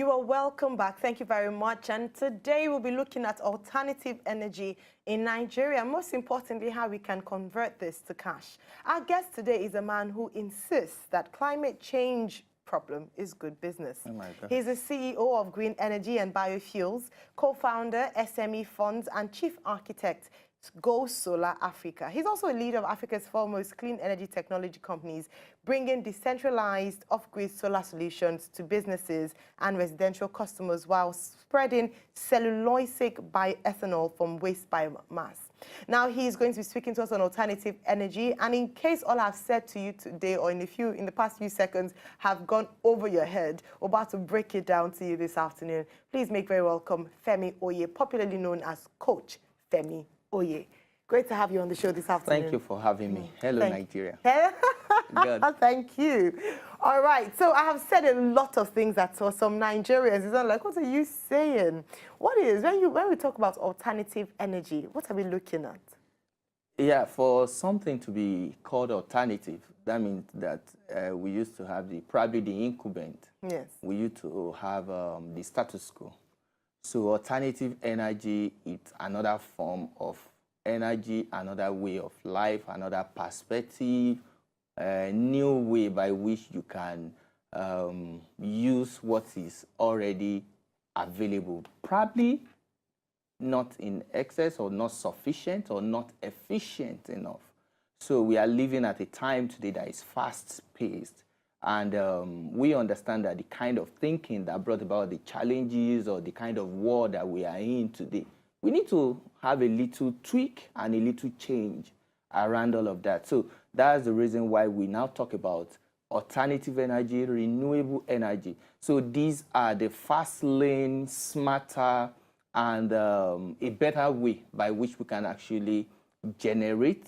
You are welcome back. Thank you very much. And today we'll be looking at alternative energy in Nigeria. Most importantly, how we can convert this to cash. Our guest today is a man who insists that climate change problem is good business. Oh my God. He's the CEO of Green Energy and Biofuels, co-founder, SME Funds, and chief architect, Go Solar Africa. He's also a leader of Africa's foremost clean energy technology companies, bringing decentralized off-grid solar solutions to businesses and residential customers while spreading cellulosic bioethanol from waste biomass. Now he's going to be speaking to us on alternative energy, and in case all I've said to you today or in the past few seconds have gone over your head, we're about to break it down to you this afternoon. Please make very welcome Femi Oye, popularly known as Coach Femi Oye. Great to have you on the show this afternoon. Thank you for having me. Hello, Nigeria. Good. Thank you. All right. So I have said a lot of things that for some Nigerians, it's not like, what are you saying? What is, when we talk about alternative energy, what are we looking at? Yeah, for something to be called alternative, that means that we used to have probably the incumbent. Yes. We used to have the status quo. So alternative energy is another form of energy, another way of life, another perspective, a new way by which you can use what is already available. Probably not in excess or not sufficient or not efficient enough. So we are living at a time today that is fast-paced. And we understand that the kind of thinking that brought about the challenges or the kind of war that we are in today, we need to have a little tweak and a little change around all of that. So that's the reason why we now talk about alternative energy, renewable energy. So these are the fast lane, smarter, and a better way by which we can actually generate,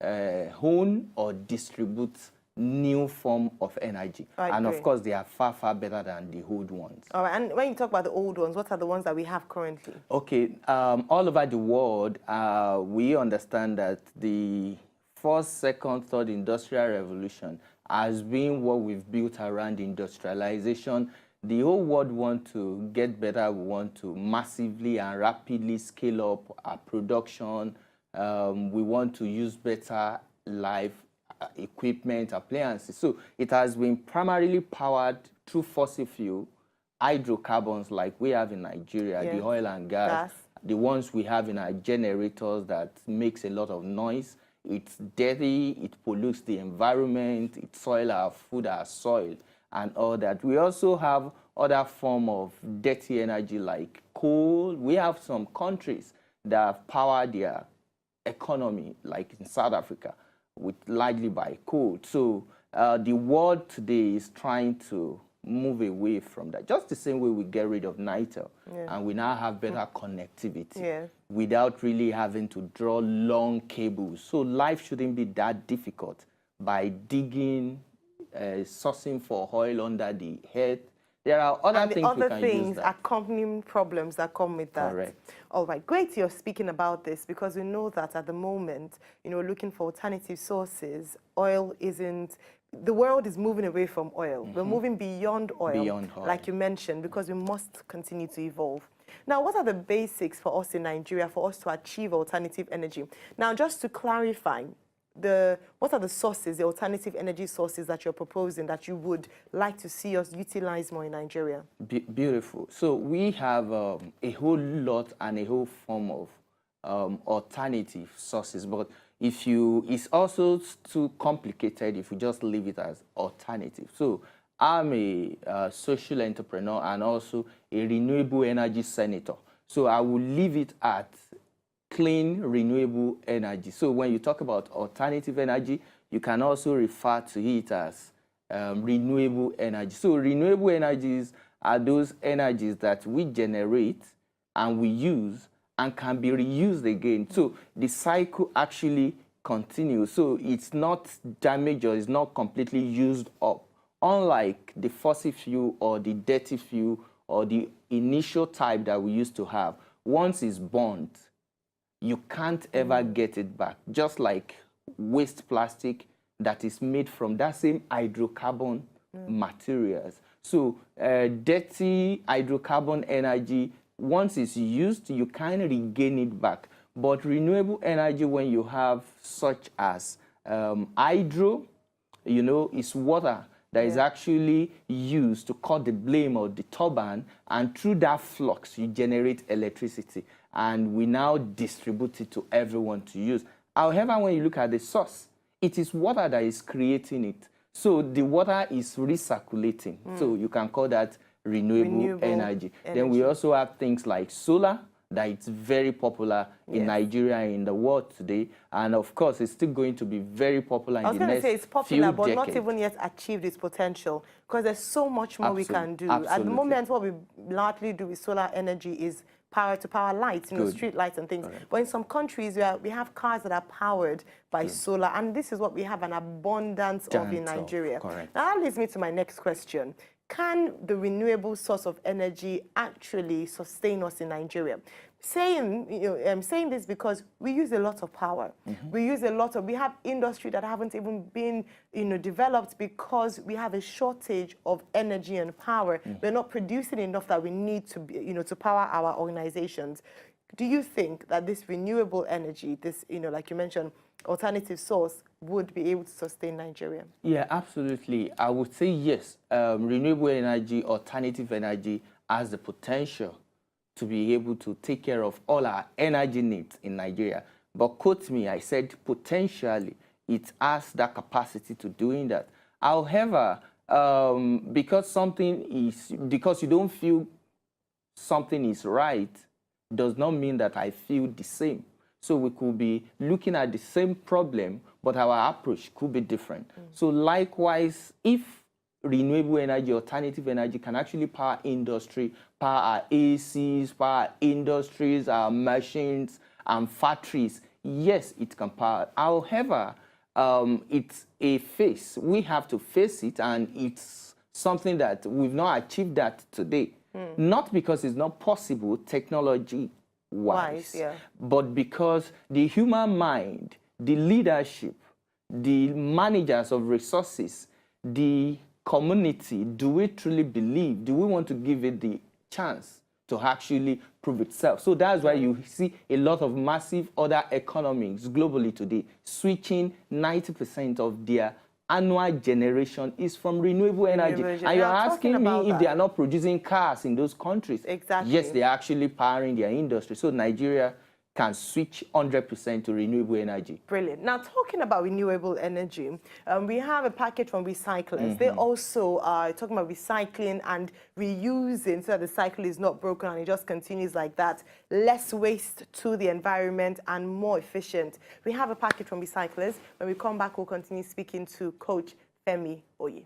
own, or distribute new form of energy. And of course, they are far, far better than the old ones. All right, and when you talk about the old ones, what are the ones that we have currently? Okay, all over the world, we understand that the first, second, third industrial revolution has been what we've built around industrialization. The whole world wants to get better. We want to massively and rapidly scale up our production. We want to use better life equipment, appliances. So it has been primarily powered through fossil fuel, hydrocarbons like we have in Nigeria, the oil and gas, the ones we have in our generators that makes a lot of noise. It's dirty, it pollutes the environment, it soils our food, our soil, and all that. We also have other form of dirty energy like coal. We have some countries that have powered their economy, like in South Africa, largely by coal. So the world today is trying to move away from that. Just the same way we get rid of nitro, and we now have better connectivity without really having to draw long cables. So life shouldn't be that difficult by digging, sourcing for oil under the earth. There are other things we can use that. Accompanying problems that come with that. Correct. All right, great you're speaking about this, because we know that at the moment, looking for alternative sources, oil isn't, the world is moving away from oil. We're moving beyond oil, like you mentioned, because we must continue to evolve. Now, what are the basics for us in Nigeria for us to achieve alternative energy? Now, just to clarify, what are the sources, the alternative energy sources that you're proposing that you would like to see us utilize more in Nigeria? Beautiful. So we have a whole lot and a whole form of alternative sources, but it's also too complicated if we just leave it as alternative. So I'm a social entrepreneur and also a renewable energy senator. So I will leave it at clean, renewable energy. So when you talk about alternative energy, you can also refer to it as renewable energy. So renewable energies are those energies that we generate and we use and can be reused again. So the cycle actually continues. So it's not damaged or it's not completely used up. Unlike the fossil fuel or the dirty fuel or the initial type that we used to have, once it's burnt, you can't ever get it back. Just like waste plastic that is made from that same hydrocarbon materials. So dirty hydrocarbon energy, once it's used, you can't regain it back. But renewable energy, when you have such as hydro, it's water that is actually used to cut the blame of the turbine, and through that flux, you generate electricity, and we now distribute it to everyone to use. However, when you look at the source, it is water that is creating it. So the water is recirculating. So you can call that renewable energy. Then we also have things like solar, that it's very popular in Nigeria and in the world today. And of course, it's still going to be very popular in the next few decades. I was going to say it's popular, but not even yet achieved its potential, because there's so much more we can do. Absolutely. At the moment, what we largely do with solar energy is power to power lights, street lights and things. But in some countries, we have cars that are powered by solar, and this is what we have an abundance of in Nigeria. Correct. Now, that leads me to my next question. Can the renewable source of energy actually sustain us in Nigeria? Saying this because we use a lot of power. We have industry that haven't even been developed because we have a shortage of energy and power. We're not producing enough that we need to to power our organizations. Do you think that this renewable energy, this like you mentioned, alternative source, would be able to sustain Nigeria? Yeah, absolutely. I would say yes. Renewable energy, alternative energy has the potential to be able to take care of all our energy needs in Nigeria. But quote me, I said potentially it has that capacity to doing that. However, because you don't feel something is right, does not mean that I feel the same. So we could be looking at the same problem, but our approach could be different. So likewise, if renewable energy, alternative energy can actually power industry, power our ACs, power industries, our machines, and factories, yes, it can power. However, it's a phase. We have to face it, and it's something that we've not achieved that today. Not because it's not possible technology-wise, but because the human mind, the leadership, the managers of resources, the community, do we truly believe, do we want to give it the chance to actually prove itself? So that's why you see a lot of massive other economies globally today switching 90% of their annual generation is from renewable energy. And you're asking me if they are not producing cars in those countries. Exactly. Yes, they are actually powering their industry. So Nigeria can switch 100% to renewable energy. Brilliant. Now, talking about renewable energy, we have a package from recyclers. They also are talking about recycling and reusing so that the cycle is not broken and it just continues like that. Less waste to the environment and more efficient. We have a package from recyclers. When we come back, we'll continue speaking to Coach Femi Oye.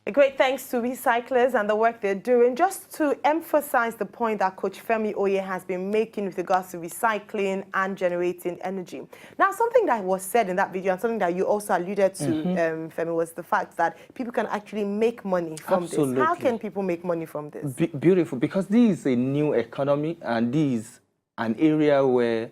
A great thanks to recyclers and the work they're doing. Just to emphasize the point that Coach Femi Oye has been making with regards to recycling and generating energy. Now, something that was said in that video and something that you also alluded to, Femi, was the fact that people can actually make money from this. How can people make money from this? Beautiful, because this is a new economy, and this is an area where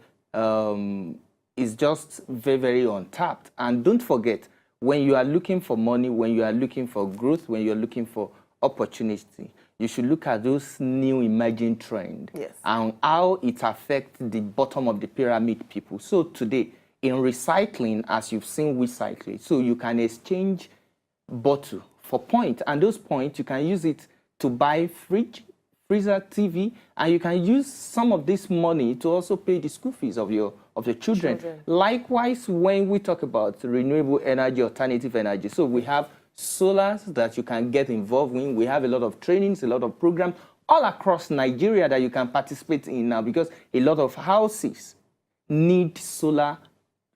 it's just very, very untapped. And don't forget, when you are looking for money, when you are looking for growth, when you're looking for opportunity, you should look at those new emerging trends and how it affects the bottom of the pyramid people. So today, in recycling, as you've seen recycling, so you can exchange bottle for points, and those points, you can use it to buy fridge, freezer, TV, and you can use some of this money to also pay the school fees of your children. Likewise, when we talk about renewable energy, alternative energy, so we have solars that you can get involved in. We have a lot of trainings, a lot of programs all across Nigeria that you can participate in now, because a lot of houses need solar,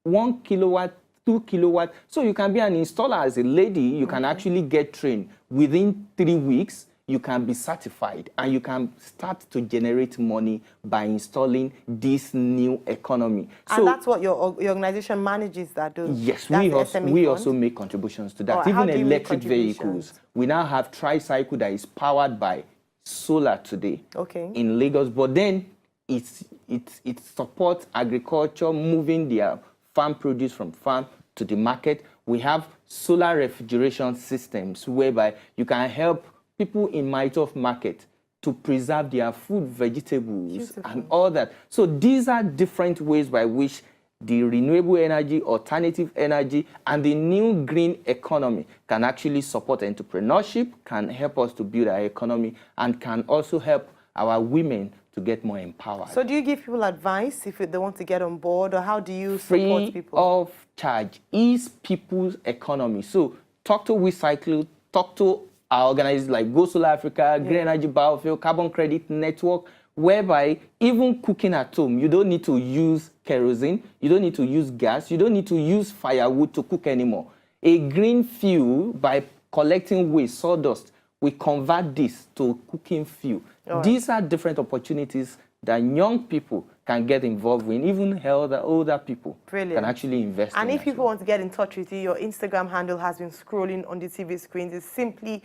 1 kilowatt, 2 kilowatt. So you can be an installer as a lady, you can actually get trained. Within 3 weeks, you can be certified and you can start to generate money by installing this new economy. And so that's what your organization manages that, do? Yes, we also make contributions to that. Even electric vehicles. We now have tricycle that is powered by solar today in Lagos, but then it supports agriculture, moving their farm produce from farm to the market. We have solar refrigeration systems whereby you can help people in Maitof market to preserve their food, vegetables, Beautiful. and all that. So these are different ways by which the renewable energy, alternative energy, and the new green economy can actually support entrepreneurship, can help us to build our economy, and can also help our women to get more empowered. So do you give people advice if they want to get on board, or how do you support Free people? of charge is people's economy. So talk to WeCycle, talk to our organizations like Go Solar Africa, Green Energy Biofuel, Carbon Credit Network, whereby even cooking at home, you don't need to use kerosene, you don't need to use gas, you don't need to use firewood to cook anymore. A green fuel, by collecting waste, sawdust, we convert this to cooking fuel. These are different opportunities that young people can get involved in, even older people can actually invest in. And if people want to get in touch with you, your Instagram handle has been scrolling on the TV screens. It's simply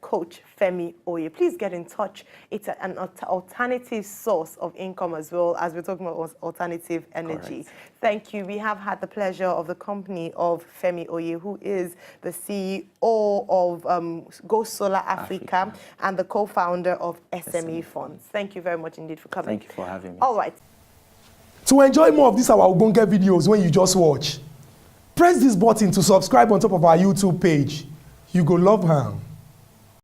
@Coach Femi Oye. Please get in touch. It's an alternative source of income as well, as we're talking about alternative energy. Correct. Thank you. We have had the pleasure of the company of Femi Oye, who is the CEO of Go Solar Africa and the co-founder of SME Funds. Thank you very much indeed for coming. Thank you for having me. All right. To enjoy more of these our Ogbonge videos when you just watch, press this button to subscribe on top of our YouTube page. You go love am.